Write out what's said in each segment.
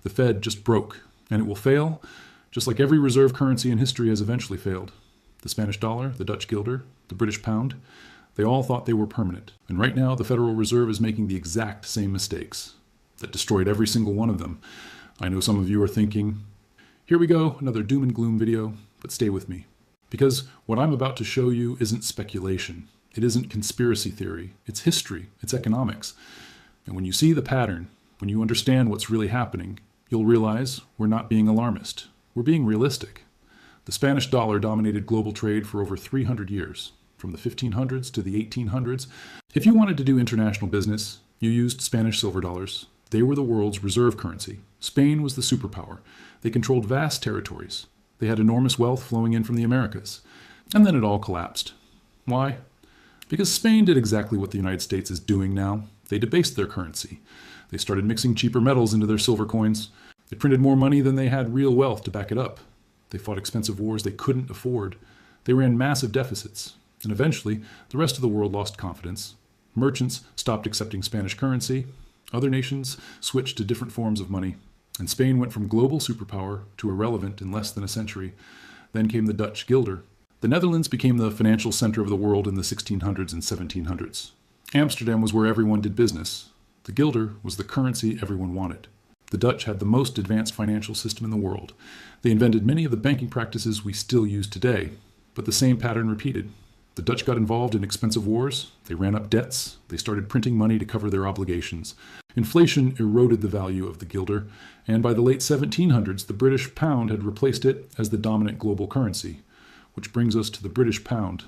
The Fed just broke, and it will fail, just like every reserve currency in history has eventually failed. The Spanish dollar, the Dutch guilder, the British pound, they all thought they were permanent. And right now, the Federal Reserve is making the exact same mistakes that destroyed every single one of them. I know some of you are thinking, here we go, another doom and gloom video, but stay with me. Because what I'm about to show you isn't speculation. It isn't conspiracy theory. It's history. It's economics. And when you see the pattern, when you understand what's really happening, you'll realize we're not being alarmist. We're being realistic. The Spanish dollar dominated global trade for over 300 years, from the 1500s to the 1800s. If you wanted to do international business, you used Spanish silver dollars. They were the world's reserve currency. Spain was the superpower. They controlled vast territories. They had enormous wealth flowing in from the Americas. And then it all collapsed. Why? Because Spain did exactly what the United States is doing now. They debased their currency. They started mixing cheaper metals into their silver coins. They printed more money than they had real wealth to back it up. They fought expensive wars they couldn't afford. They ran massive deficits. And eventually, the rest of the world lost confidence. Merchants stopped accepting Spanish currency. Other nations switched to different forms of money. And Spain went from global superpower to irrelevant in less than a century. Then came the Dutch guilder. The Netherlands became the financial center of the world in the 1600s and 1700s. Amsterdam was where everyone did business. The guilder was the currency everyone wanted. The Dutch had the most advanced financial system in the world. They invented many of the banking practices we still use today, but the same pattern repeated. The Dutch got involved in expensive wars, they ran up debts, they started printing money to cover their obligations. Inflation eroded the value of the guilder, and by the late 1700s, the British pound had replaced it as the dominant global currency, which brings us to the British pound.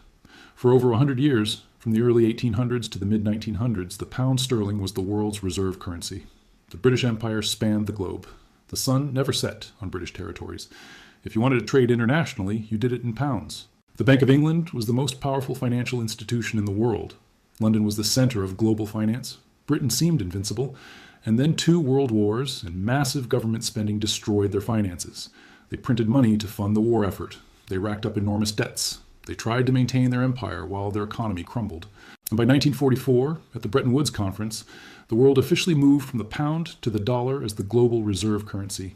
For over 100 years, from the early 1800s to the mid-1900s, the pound sterling was the world's reserve currency. The British Empire spanned the globe. The sun never set on British territories. If you wanted to trade internationally, you did it in pounds. The Bank of England was the most powerful financial institution in the world. London was the center of global finance. Britain seemed invincible. And then 2 world wars and massive government spending destroyed their finances. They printed money to fund the war effort. They racked up enormous debts. They tried to maintain their empire while their economy crumbled. And by 1944, at the Bretton Woods Conference, the world officially moved from the pound to the dollar as the global reserve currency.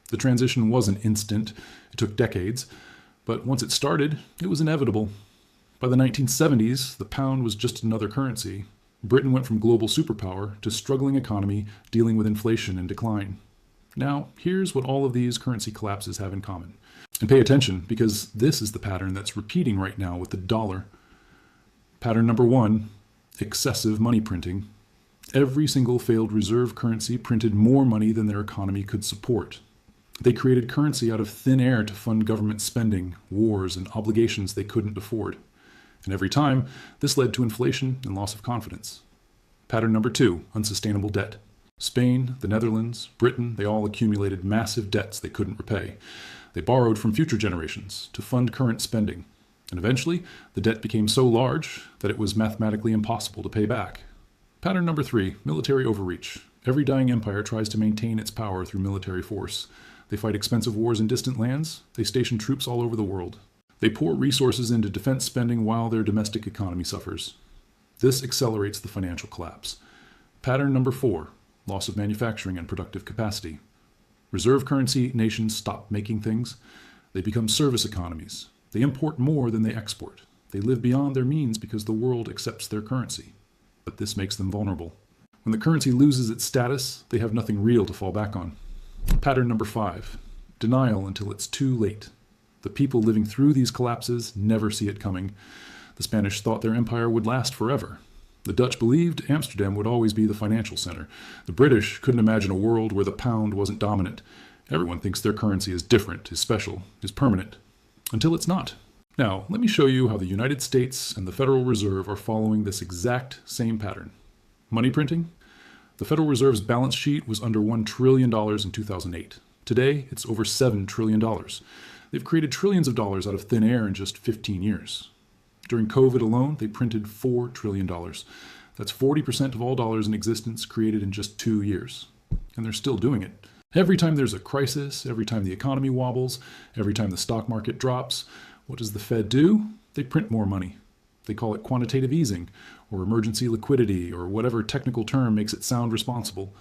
The transition wasn't instant. It took decades. But once it started, it was inevitable. By the 1970s, the pound was just another currency. Britain went from global superpower to struggling economy dealing with inflation and decline. Now, here's what all of these currency collapses have in common. And pay attention, because this is the pattern that's repeating right now with the dollar. Pattern number 1, excessive money printing. Every single failed reserve currency printed more money than their economy could support. They created currency out of thin air to fund government spending, wars, and obligations they couldn't afford. And every time, this led to inflation and loss of confidence. Pattern number 2, unsustainable debt. Spain, the Netherlands, Britain, they all accumulated massive debts they couldn't repay. They borrowed from future generations to fund current spending. And eventually, the debt became so large that it was mathematically impossible to pay back. Pattern number 3, military overreach. Every dying empire tries to maintain its power through military force. They fight expensive wars in distant lands. They station troops all over the world. They pour resources into defense spending while their domestic economy suffers. This accelerates the financial collapse. Pattern number 4, loss of manufacturing and productive capacity. Reserve currency nations stop making things. They become service economies. They import more than they export. They live beyond their means because the world accepts their currency. But this makes them vulnerable. When the currency loses its status, they have nothing real to fall back on. Pattern number 5, denial until it's too late. The people living through these collapses never see it coming. The Spanish thought their empire would last forever. The Dutch believed Amsterdam would always be the financial center. The British couldn't imagine a world where the pound wasn't dominant. Everyone thinks their currency is different, is special, is permanent. Until it's not. Now, let me show you how the United States and the Federal Reserve are following this exact same pattern. Money printing? The Federal Reserve's balance sheet was under $1 trillion in 2008. Today, it's over $7 trillion. They've created trillions of dollars out of thin air in just 15 years. During COVID alone, they printed $4 trillion. That's 40% of all dollars in existence created in just 2 years. And they're still doing it. Every time there's a crisis, every time the economy wobbles, every time the stock market drops, what does the Fed do? They print more money. They call it quantitative easing, or emergency liquidity, or whatever technical term makes it sound responsible.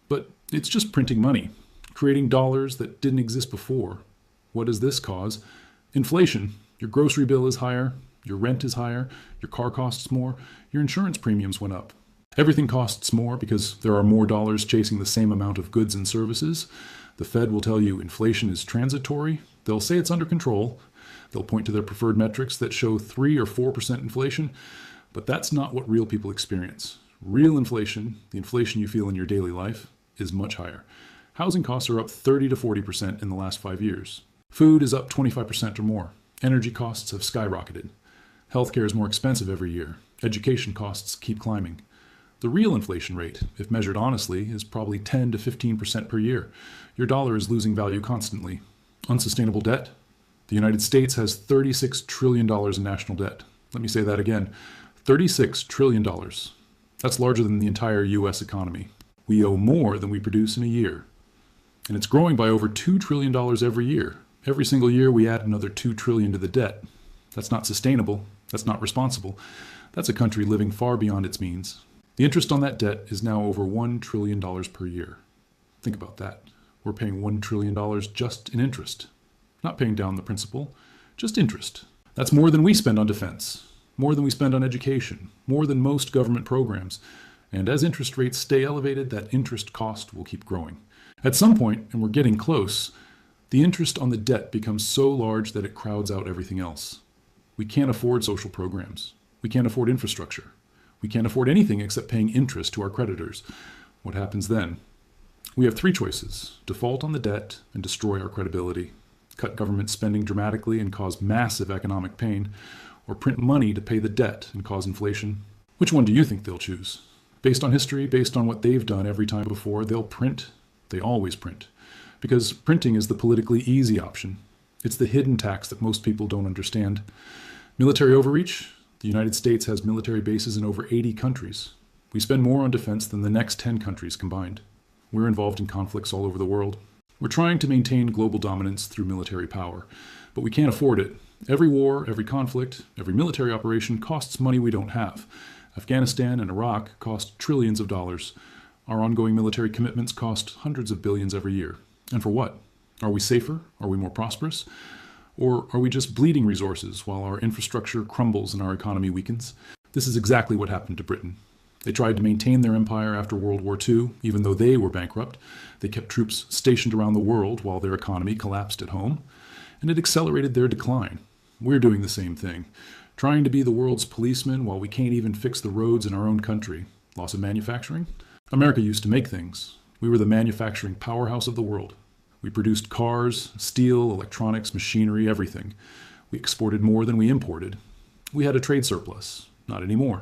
But it's just printing money. creating dollars that didn't exist before. What does this cause? Inflation. Your grocery bill is higher, your rent is higher, your car costs more, your insurance premiums went up. Everything costs more because there are more dollars chasing the same amount of goods and services. The Fed will tell you inflation is transitory. They'll say it's under control. They'll point to their preferred metrics that show 3 or 4% inflation, but that's not what real people experience. Real inflation, the inflation you feel in your daily life, is much higher. Housing costs are up 30 to 40% in the last 5 years. Food is up 25% or more. Energy costs have skyrocketed. Healthcare is more expensive every year. Education costs keep climbing. The real inflation rate, if measured honestly, is probably 10 to 15% per year. Your dollar is losing value constantly. Unsustainable debt? The United States has $36 trillion in national debt. Let me say that again. $36 trillion. That's larger than the entire U.S. economy. We owe more than we produce in a year. And it's growing by over $2 trillion every year. Every single year we add another $2 trillion to the debt. That's not sustainable. That's not responsible. That's a country living far beyond its means. The interest on that debt is now over $1 trillion per year. Think about that. We're paying $1 trillion just in interest. Not paying down the principal, just interest. That's more than we spend on defense, more than we spend on education, more than most government programs. And as interest rates stay elevated, that interest cost will keep growing. At some point, and we're getting close, the interest on the debt becomes so large that it crowds out everything else. We can't afford social programs. We can't afford infrastructure. We can't afford anything except paying interest to our creditors. What happens then? We have 3 choices: default on the debt and destroy our credibility, cut government spending dramatically and cause massive economic pain, or print money to pay the debt and cause inflation. Which one do you think they'll choose? Based on history, based on what they've done every time before, they'll print. They always print. Because printing is the politically easy option. It's the hidden tax that most people don't understand. Military overreach? The United States has military bases in over 80 countries. We spend more on defense than the next 10 countries combined. We're involved in conflicts all over the world. We're trying to maintain global dominance through military power, but we can't afford it. Every war, every conflict, every military operation costs money we don't have. Afghanistan and Iraq cost trillions of dollars. Our ongoing military commitments cost hundreds of billions every year. And for what? Are we safer? Are we more prosperous? Or are we just bleeding resources while our infrastructure crumbles and our economy weakens? This is exactly what happened to Britain. They tried to maintain their empire after World War II, even though they were bankrupt. They kept troops stationed around the world while their economy collapsed at home, and it accelerated their decline. We're doing the same thing, trying to be the world's policeman while we can't even fix the roads in our own country. Loss of manufacturing? America used to make things. We were the manufacturing powerhouse of the world. We produced cars, steel, electronics, machinery, everything. We exported more than we imported. We had a trade surplus. Not anymore.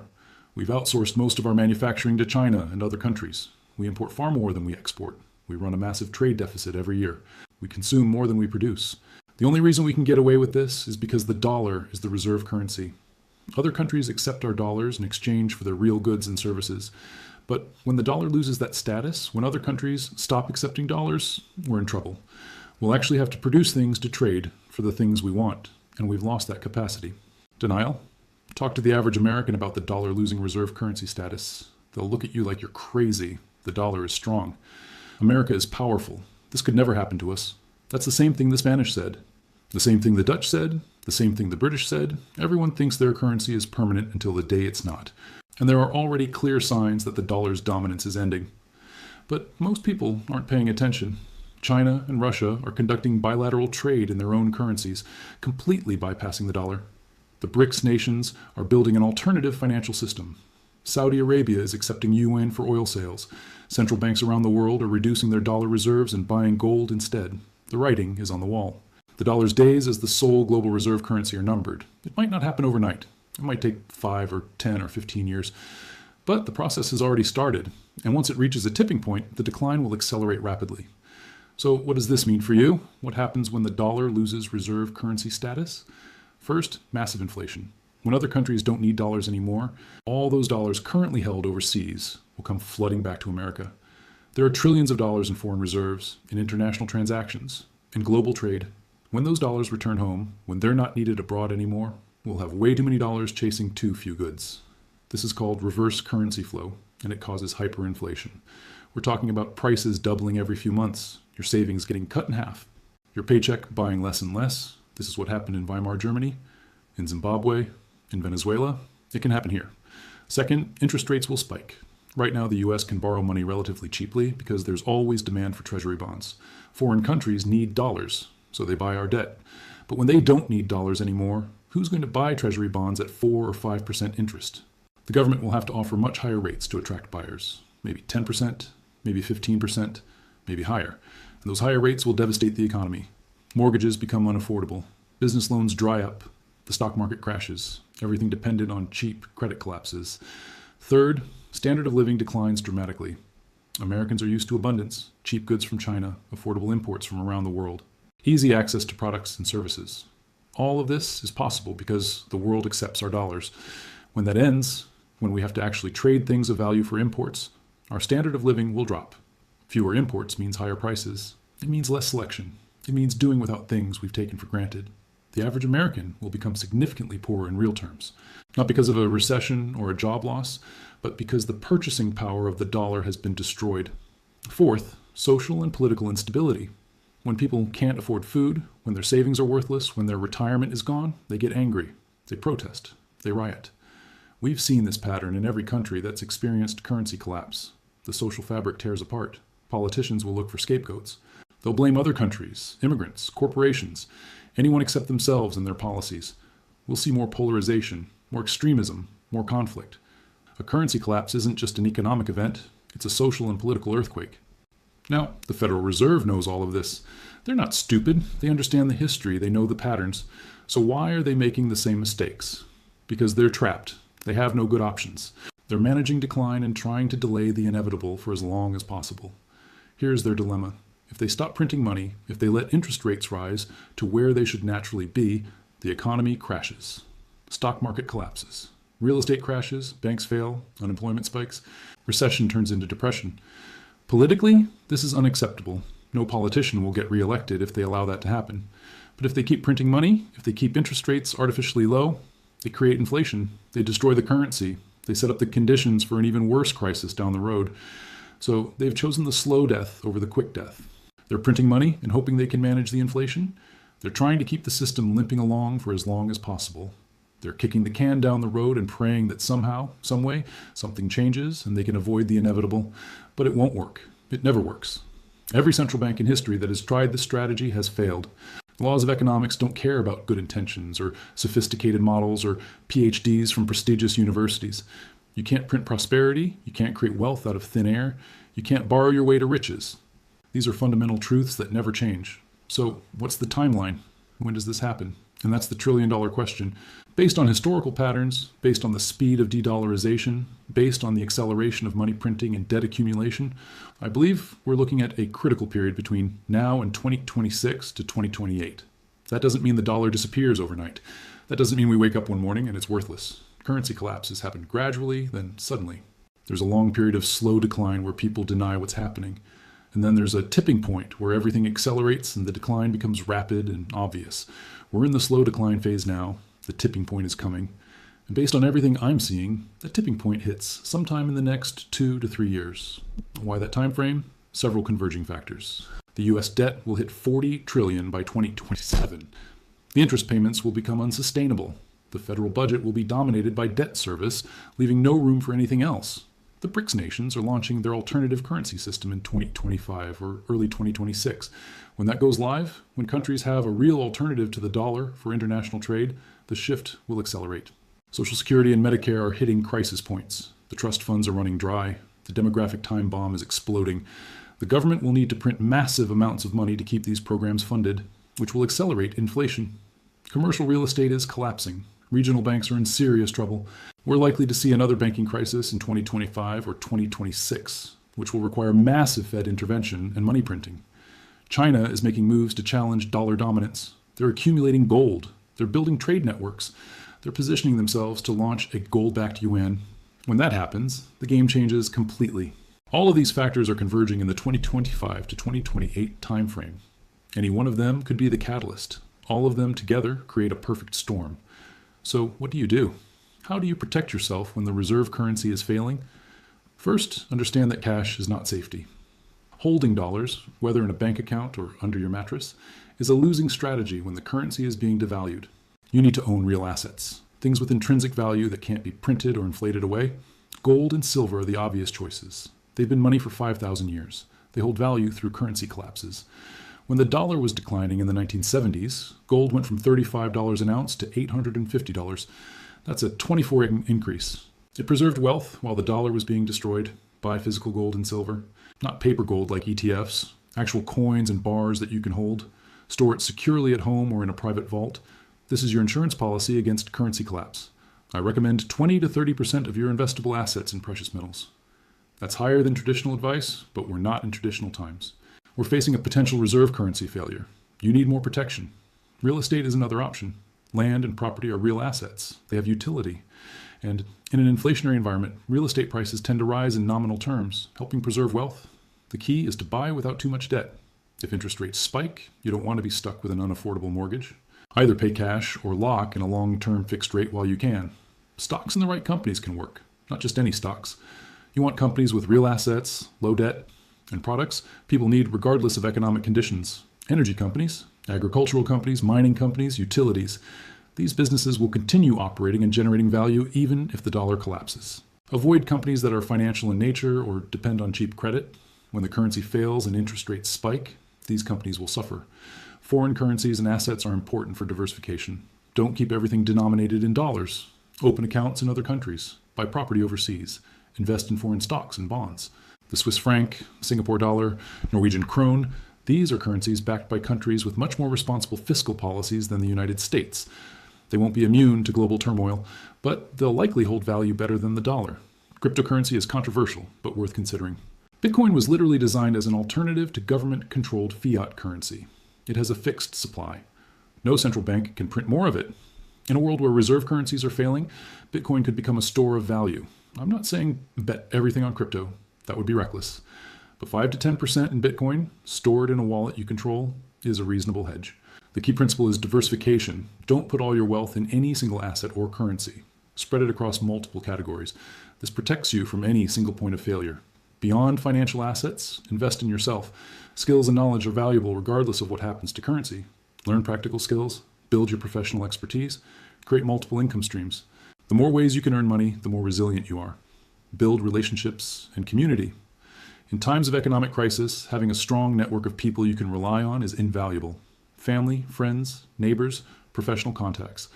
We've outsourced most of our manufacturing to China and other countries. We import far more than we export. We run a massive trade deficit every year. We consume more than we produce. The only reason we can get away with this is because the dollar is the reserve currency. Other countries accept our dollars in exchange for their real goods and services. But when the dollar loses that status, when other countries stop accepting dollars, we're in trouble. We'll actually have to produce things to trade for the things we want, and we've lost that capacity. Denial? Talk to the average American about the dollar losing reserve currency status. They'll look at you like you're crazy. The dollar is strong. America is powerful. This could never happen to us. That's the same thing the Spanish said. The same thing the Dutch said. The same thing the British said. Everyone thinks their currency is permanent until the day it's not. And there are already clear signs that the dollar's dominance is ending. But most people aren't paying attention. China and Russia are conducting bilateral trade in their own currencies, completely bypassing the dollar. The BRICS nations are building an alternative financial system. Saudi Arabia is accepting yuan for oil sales. Central banks around the world are reducing their dollar reserves and buying gold instead. The writing is on the wall. The dollar's days as the sole global reserve currency are numbered. It might not happen overnight. It might take 5 or 10 or 15 years. But the process has already started, and once it reaches a tipping point, the decline will accelerate rapidly. So what does this mean for you? What happens when the dollar loses reserve currency status? First, massive inflation. When other countries don't need dollars anymore, all those dollars currently held overseas will come flooding back to America. There are trillions of dollars in foreign reserves, in international transactions, in global trade. When those dollars return home, when they're not needed abroad anymore, we'll have way too many dollars chasing too few goods. This is called reverse currency flow, and it causes hyperinflation. We're talking about prices doubling every few months, your savings getting cut in half, your paycheck buying less and less. This is what happened in Weimar Germany, in Zimbabwe, in Venezuela. It can happen here. Second, interest rates will spike. Right now, the US can borrow money relatively cheaply because there's always demand for treasury bonds. Foreign countries need dollars, so they buy our debt. But when they don't need dollars anymore, who's going to buy treasury bonds at 4 or 5% interest? The government will have to offer much higher rates to attract buyers. Maybe 10%, maybe 15%, maybe higher. And those higher rates will devastate the economy. Mortgages become unaffordable. Business loans dry up. The stock market crashes. Everything dependent on cheap credit collapses. Third, standard of living declines dramatically. Americans are used to abundance, cheap goods from China, affordable imports from around the world, easy access to products and services. All of this is possible because the world accepts our dollars. When that ends, when we have to actually trade things of value for imports, our standard of living will drop. Fewer imports means higher prices. It means less selection. It means doing without things we've taken for granted. The average American will become significantly poorer in real terms, not because of a recession or a job loss, but because the purchasing power of the dollar has been destroyed. Fourth, social and political instability. When people can't afford food, when their savings are worthless, when their retirement is gone, they get angry. They protest. They riot. We've seen this pattern in every country that's experienced currency collapse. The social fabric tears apart. Politicians will look for scapegoats. They'll blame other countries, immigrants, corporations, anyone except themselves and their policies. We'll see more polarization, more extremism, more conflict. A currency collapse isn't just an economic event, it's a social and political earthquake. Now, the Federal Reserve knows all of this. They're not stupid. They understand the history. They know the patterns. So why are they making the same mistakes? Because they're trapped. They have no good options. They're managing decline and trying to delay the inevitable for as long as possible. Here's their dilemma. If they stop printing money, if they let interest rates rise to where they should naturally be, the economy crashes. Stock market collapses. Real estate crashes, banks fail, unemployment spikes, recession turns into depression. Politically, this is unacceptable. No politician will get reelected if they allow that to happen. But if they keep printing money, if they keep interest rates artificially low, they create inflation, they destroy the currency, they set up the conditions for an even worse crisis down the road. So they've chosen the slow death over the quick death. They're printing money and hoping they can manage the inflation. They're trying to keep the system limping along for as long as possible. They're kicking the can down the road and praying that somehow, some way, something changes and they can avoid the inevitable. But it won't work. It never works. Every central bank in history that has tried this strategy has failed. The laws of economics don't care about good intentions or sophisticated models or PhDs from prestigious universities. You can't print prosperity. You can't create wealth out of thin air. You can't borrow your way to riches. These are fundamental truths that never change. So what's the timeline? When does this happen? And that's the trillion-dollar question. Based on historical patterns, based on the speed of de-dollarization, based on the acceleration of money printing and debt accumulation, I believe we're looking at a critical period between now and 2026 to 2028. That doesn't mean the dollar disappears overnight. That doesn't mean we wake up one morning and it's worthless. Currency collapses happen gradually, then suddenly. There's a long period of slow decline where people deny what's happening. And then there's a tipping point where everything accelerates and the decline becomes rapid and obvious. We're in the slow decline phase now. The tipping point is coming. And based on everything I'm seeing, the tipping point hits sometime in the next 2 to 3 years. Why that time frame? Several converging factors. The US debt will hit $40 trillion by 2027. The interest payments will become unsustainable. The federal budget will be dominated by debt service, leaving no room for anything else. The BRICS nations are launching their alternative currency system in 2025 or early 2026. When that goes live, when countries have a real alternative to the dollar for international trade, the shift will accelerate. Social Security and Medicare are hitting crisis points. The trust funds are running dry. The demographic time bomb is exploding. The government will need to print massive amounts of money to keep these programs funded, which will accelerate inflation. Commercial real estate is collapsing. Regional banks are in serious trouble. We're likely to see another banking crisis in 2025 or 2026, which will require massive Fed intervention and money printing. China is making moves to challenge dollar dominance. They're accumulating gold. They're building trade networks. They're positioning themselves to launch a gold-backed yuan. When that happens, the game changes completely. All of these factors are converging in the 2025 to 2028 timeframe. Any one of them could be the catalyst. All of them together create a perfect storm. So what do you do? How do you protect yourself when the reserve currency is failing? First, understand that cash is not safety. Holding dollars, whether in a bank account or under your mattress, is a losing strategy when the currency is being devalued. You need to own real assets, things with intrinsic value that can't be printed or inflated away. Gold and silver are the obvious choices. They've been money for 5,000 years. They hold value through currency collapses. When the dollar was declining in the 1970s, gold went from $35 an ounce to $850. That's a 24 increase. It preserved wealth while the dollar was being destroyed. Buy physical gold and silver, not paper gold like ETFs, actual coins and bars that you can hold. Store it securely at home or in a private vault. This is your insurance policy against currency collapse. I recommend 20 to 30% of your investable assets in precious metals. That's higher than traditional advice, but we're not in traditional times. We're facing a potential reserve currency failure. You need more protection. Real estate is another option. Land and property are real assets. They have utility. And in an inflationary environment, real estate prices tend to rise in nominal terms, helping preserve wealth. The key is to buy without too much debt. If interest rates spike, you don't want to be stuck with an unaffordable mortgage. Either pay cash or lock in a long-term fixed rate while you can. Stocks in the right companies can work, not just any stocks. You want companies with real assets, low debt, and products people need regardless of economic conditions. Energy companies, agricultural companies, mining companies, utilities. These businesses will continue operating and generating value even if the dollar collapses. Avoid companies that are financial in nature or depend on cheap credit. When the currency fails and interest rates spike, these companies will suffer. Foreign currencies and assets are important for diversification. Don't keep everything denominated in dollars. Open accounts in other countries. Buy property overseas. Invest in foreign stocks and bonds. The Swiss franc, Singapore dollar, Norwegian krone, these are currencies backed by countries with much more responsible fiscal policies than the United States. They won't be immune to global turmoil, but they'll likely hold value better than the dollar. Cryptocurrency is controversial, but worth considering. Bitcoin was literally designed as an alternative to government-controlled fiat currency. It has a fixed supply. No central bank can print more of it. In a world where reserve currencies are failing, Bitcoin could become a store of value. I'm not saying bet everything on crypto. That would be reckless. But 5 to 10% in Bitcoin, stored in a wallet you control, is a reasonable hedge. The key principle is diversification. Don't put all your wealth in any single asset or currency. Spread it across multiple categories. This protects you from any single point of failure. Beyond financial assets, invest in yourself. Skills and knowledge are valuable regardless of what happens to currency. Learn practical skills, build your professional expertise, create multiple income streams. The more ways you can earn money, the more resilient you are. Build relationships and community. In times of economic crisis, having a strong network of people you can rely on is invaluable. Family, friends, neighbors, professional contacts.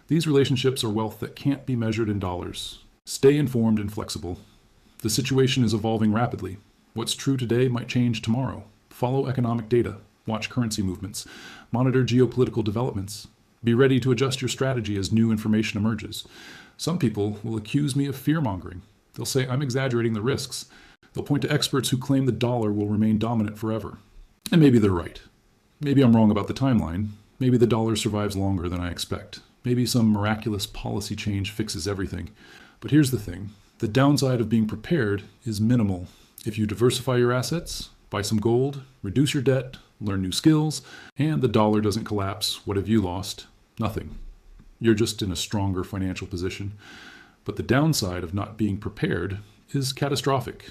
These relationships are wealth that can't be measured in dollars. Stay informed and flexible. The situation is evolving rapidly. What's true today might change tomorrow. Follow economic data. Watch currency movements. Monitor geopolitical developments. Be ready to adjust your strategy as new information emerges. Some people will accuse me of fear-mongering. They'll say I'm exaggerating the risks. They'll point to experts who claim the dollar will remain dominant forever. And maybe they're right. Maybe I'm wrong about the timeline. Maybe the dollar survives longer than I expect. Maybe some miraculous policy change fixes everything. But here's the thing. The downside of being prepared is minimal. If you diversify your assets, buy some gold, reduce your debt, learn new skills, and the dollar doesn't collapse, what have you lost? Nothing. You're just in a stronger financial position. But the downside of not being prepared is catastrophic.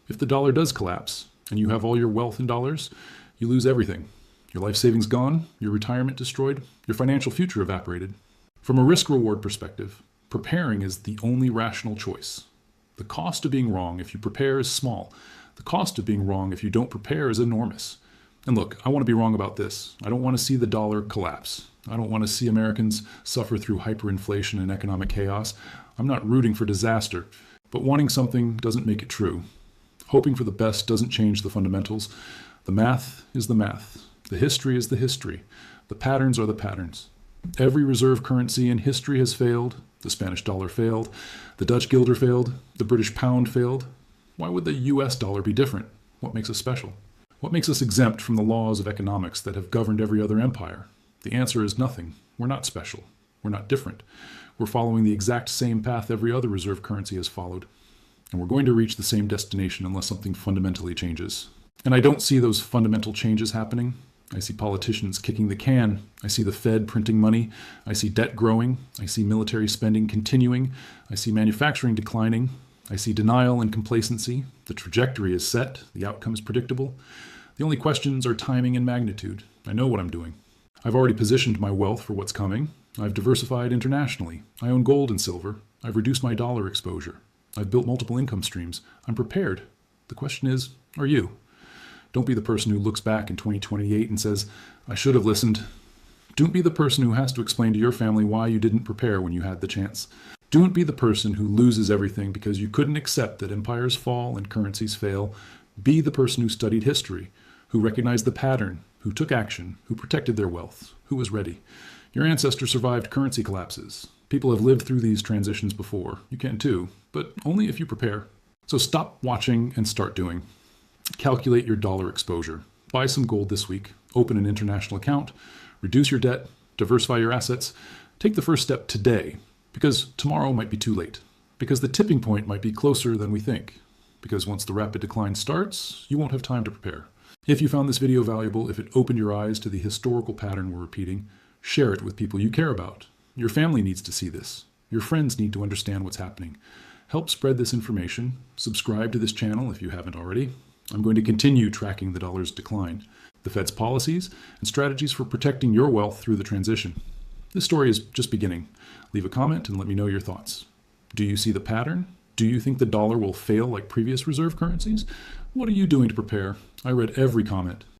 If the dollar does collapse, and you have all your wealth in dollars, you lose everything. Your life savings gone, your retirement destroyed, your financial future evaporated. From a risk-reward perspective, preparing is the only rational choice. The cost of being wrong if you prepare is small. The cost of being wrong if you don't prepare is enormous. And look, I want to be wrong about this. I don't want to see the dollar collapse. I don't want to see Americans suffer through hyperinflation and economic chaos. I'm not rooting for disaster, but wanting something doesn't make it true. Hoping for the best doesn't change the fundamentals. The math is the math. The history is the history. The patterns are the patterns. Every reserve currency in history has failed. The Spanish dollar failed. The Dutch guilder failed. The British pound failed. Why would the US dollar be different? What makes us special? What makes us exempt from the laws of economics that have governed every other empire? The answer is nothing. We're not special. We're not different. We're following the exact same path every other reserve currency has followed. And we're going to reach the same destination unless something fundamentally changes. And I don't see those fundamental changes happening. I see politicians kicking the can. I see the Fed printing money. I see debt growing. I see military spending continuing. I see manufacturing declining. I see denial and complacency. The trajectory is set. The outcome is predictable. The only questions are timing and magnitude. I know what I'm doing. I've already positioned my wealth for what's coming. I've diversified internationally. I own gold and silver. I've reduced my dollar exposure. I've built multiple income streams. I'm prepared. The question is, are you? Don't be the person who looks back in 2028 and says, I should have listened. Don't be the person who has to explain to your family why you didn't prepare when you had the chance. Don't be the person who loses everything because you couldn't accept that empires fall and currencies fail. Be the person who studied history, who recognized the pattern, who took action, who protected their wealth, who was ready. Your ancestors survived currency collapses. People have lived through these transitions before. You can too, but only if you prepare. So stop watching and start doing. Calculate your dollar exposure. Buy some gold this week. Open an international account. Reduce your debt. Diversify your assets. Take the first step today, because tomorrow might be too late. Because the tipping point might be closer than we think. Because once the rapid decline starts, you won't have time to prepare. If you found this video valuable, if it opened your eyes to the historical pattern we're repeating, share it with people you care about. Your family needs to see this. Your friends need to understand what's happening. Help spread this information. Subscribe to this channel if you haven't already. I'm going to continue tracking the dollar's decline, the Fed's policies, and strategies for protecting your wealth through the transition. This story is just beginning. Leave a comment and let me know your thoughts. Do you see the pattern? Do you think the dollar will fail like previous reserve currencies? What are you doing to prepare? I read every comment.